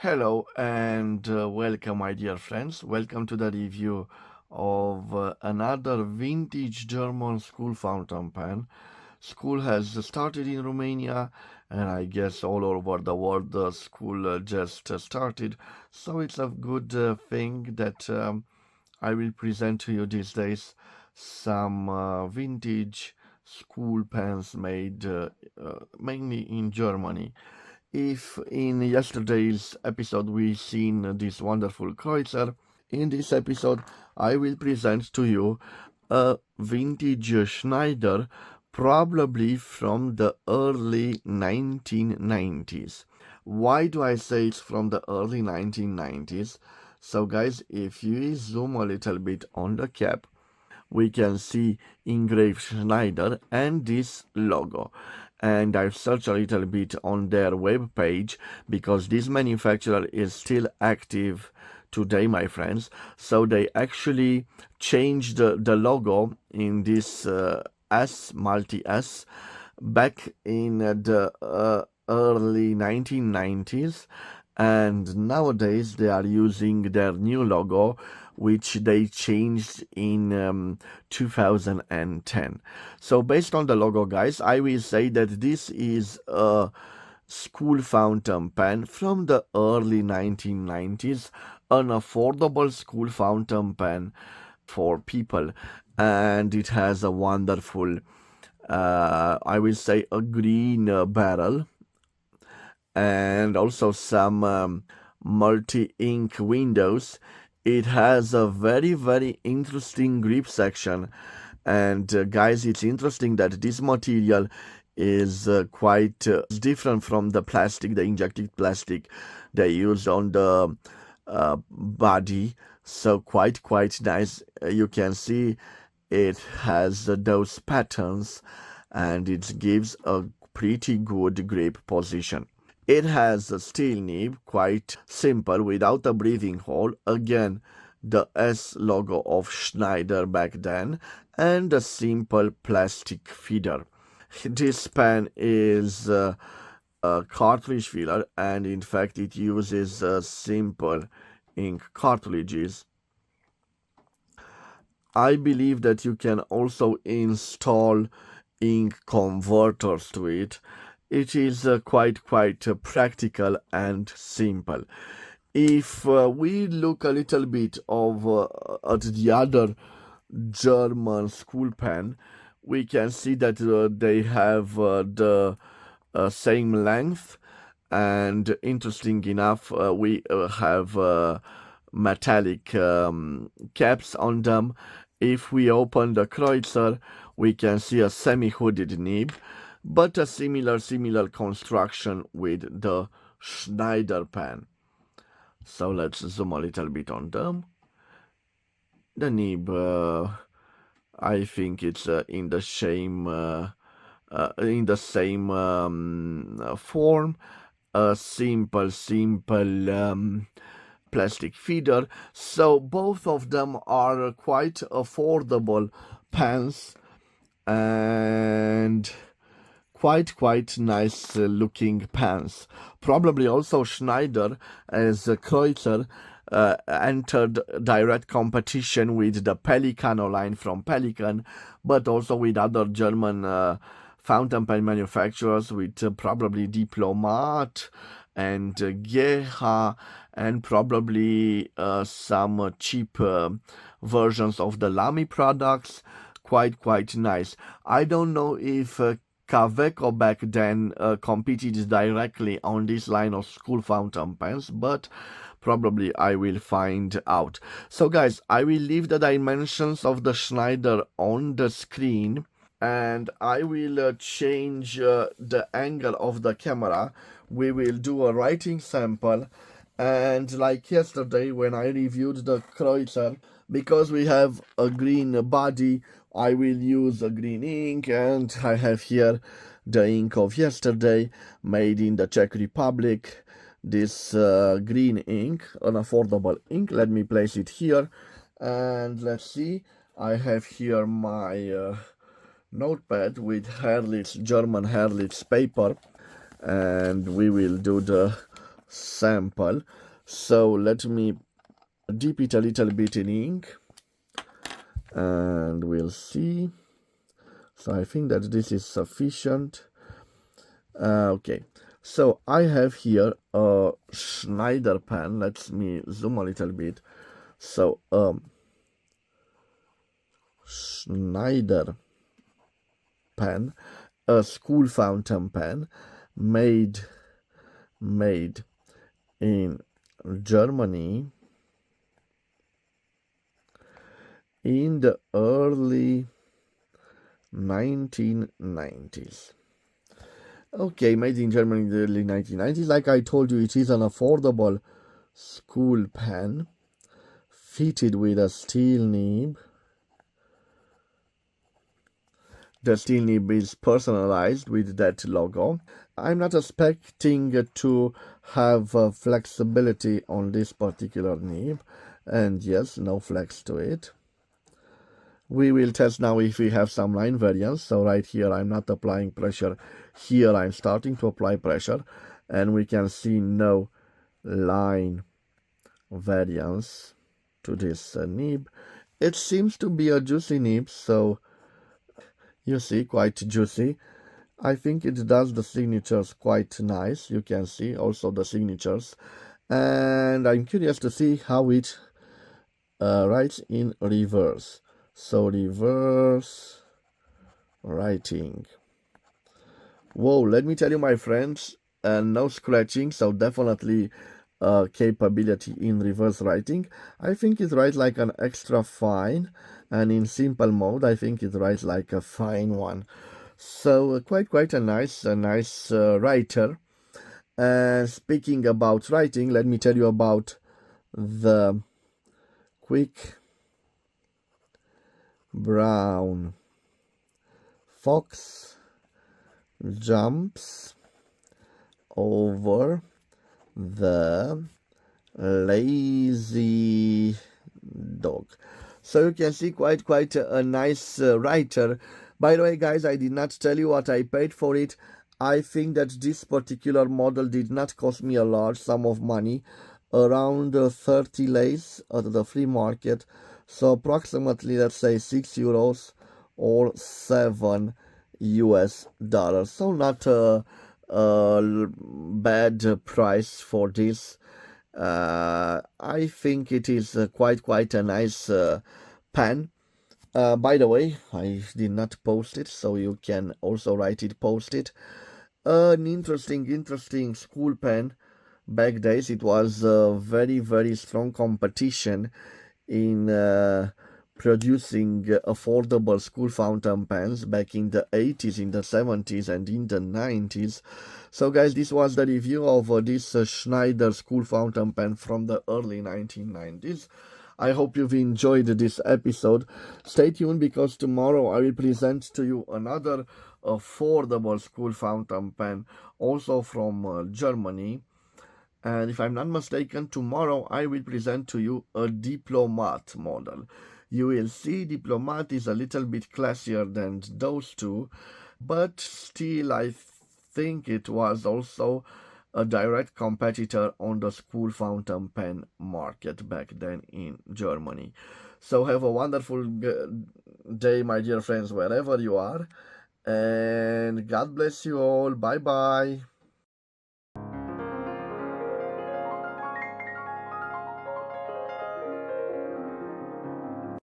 Hello and welcome, my dear friends. Welcome to the review of another vintage German school fountain pen. School has started in Romania, and I guess all over the world the school just started. So it's a good thing that I will present to you these days some vintage school pens made mainly in Germany. If in yesterday's episode we seen this wonderful Kreutzer, in this episode I will present to you a vintage Schneider, probably from the early 1990s. Why do I say it's from the early 1990s? So guys, if you zoom a little bit on the cap, we can see engraved Schneider and this logo. And I've searched a little bit on their web page because this manufacturer is still active today, my friends. So they actually changed the logo in this multi S back in the early 1990s, and nowadays they are using their new logo, which they changed in 2010. So based on the logo, guys, I will say that this is a school fountain pen from the early 1990s, an affordable school fountain pen for people, and it has a wonderful I will say a green barrel, and also some multi-ink windows. It has a very interesting grip section, and guys, it's interesting that this material is quite different from the plastic, the injected plastic they use on the body. So quite nice. You can see it has those patterns, and it gives a pretty good grip position. It has a steel nib, quite simple, without a breathing hole. Again, the S logo of Schneider back then, and a simple plastic feeder. This pen is a cartridge filler, and in fact it uses simple ink cartridges. I believe that you can also install ink converters to it. It is quite practical and simple. If we look a little bit of at the other German school pen, we can see that they have the same length, and interesting enough, we have metallic caps on them. If we open the Kreutzer, we can see a semi-hooded nib, but a similar construction with the Schneider pen. So let's zoom a little bit on them. The nib, I think it's in the same form. A simple plastic feeder. So both of them are quite affordable pens, and quite nice looking pens. Probably also Schneider, as Kreutzer, entered direct competition with the Pelicano line from Pelican, but also with other German fountain pen manufacturers, with probably Diplomat and Geha, and probably some cheap versions of the Lamy products. Quite nice. I don't know if Kaweco back then competed directly on this line of school fountain pens, but probably I will find out. So guys, I will leave the dimensions of the Schneider on the screen, and I will change the angle of the camera. We will do a writing sample, and like yesterday when I reviewed the Kreutzer, because we have a green body, I will use a green ink, and I have here the ink of yesterday, made in the Czech Republic. This green ink, an affordable ink. Let me place it here, and let's see. I have here my notepad with German Herlitz paper, and we will do the sample. So let me dip it a little bit in ink and we'll see. So I think that this is sufficient. Okay, so I have here a Schneider pen. Let me zoom a little bit. So Schneider pen, a school fountain pen made in Germany in the early 1990s. Okay, made in Germany in the early 1990s. Like I told you, it is an affordable school pen fitted with a steel nib. The steel nib is personalized with that logo. I'm not expecting to have flexibility on this particular nib, and yes, no flex to it. We will test now if we have some line variance. So right here I'm not applying pressure. Here I'm starting to apply pressure and we can see no line variance to this nib. It seems to be a juicy nib, so you see, quite juicy. I think it does the signatures quite nice. You can see also the signatures, and I'm curious to see how it writes in reverse. So reverse writing. Whoa, let me tell you, my friends, no scratching, so definitely capability in reverse writing. I think it writes like an extra fine, and in simple mode I think it writes like a fine one. So quite a nice writer. And speaking about writing, let me tell you about the Quick Brown Fox jumps over the lazy dog. So you can see quite a nice writer. By the way, guys, I did not tell you what I paid for it. I think that this particular model did not cost me a large sum of money, around 30 lays at the flea market. So approximately, let's say, €6 or $7. So not a bad price for this. I think it is quite a nice pen. By the way, I did not post it, so you can also write it, post it. An interesting school pen. Back days, it was a very strong competition in producing affordable school fountain pens back in the 80s, in the 70s, and in the 90s. So guys, this was the review of this Schneider school fountain pen from the early 1990s. I hope you've enjoyed this episode. Stay tuned, because tomorrow I will present to you another affordable school fountain pen, also from Germany. And if I'm not mistaken, tomorrow I will present to you a Diplomat model. You will see Diplomat is a little bit classier than those two, but still I think it was also a direct competitor on the school fountain pen market back then in Germany. So have a wonderful day, my dear friends, wherever you are, and God bless you all. Bye bye.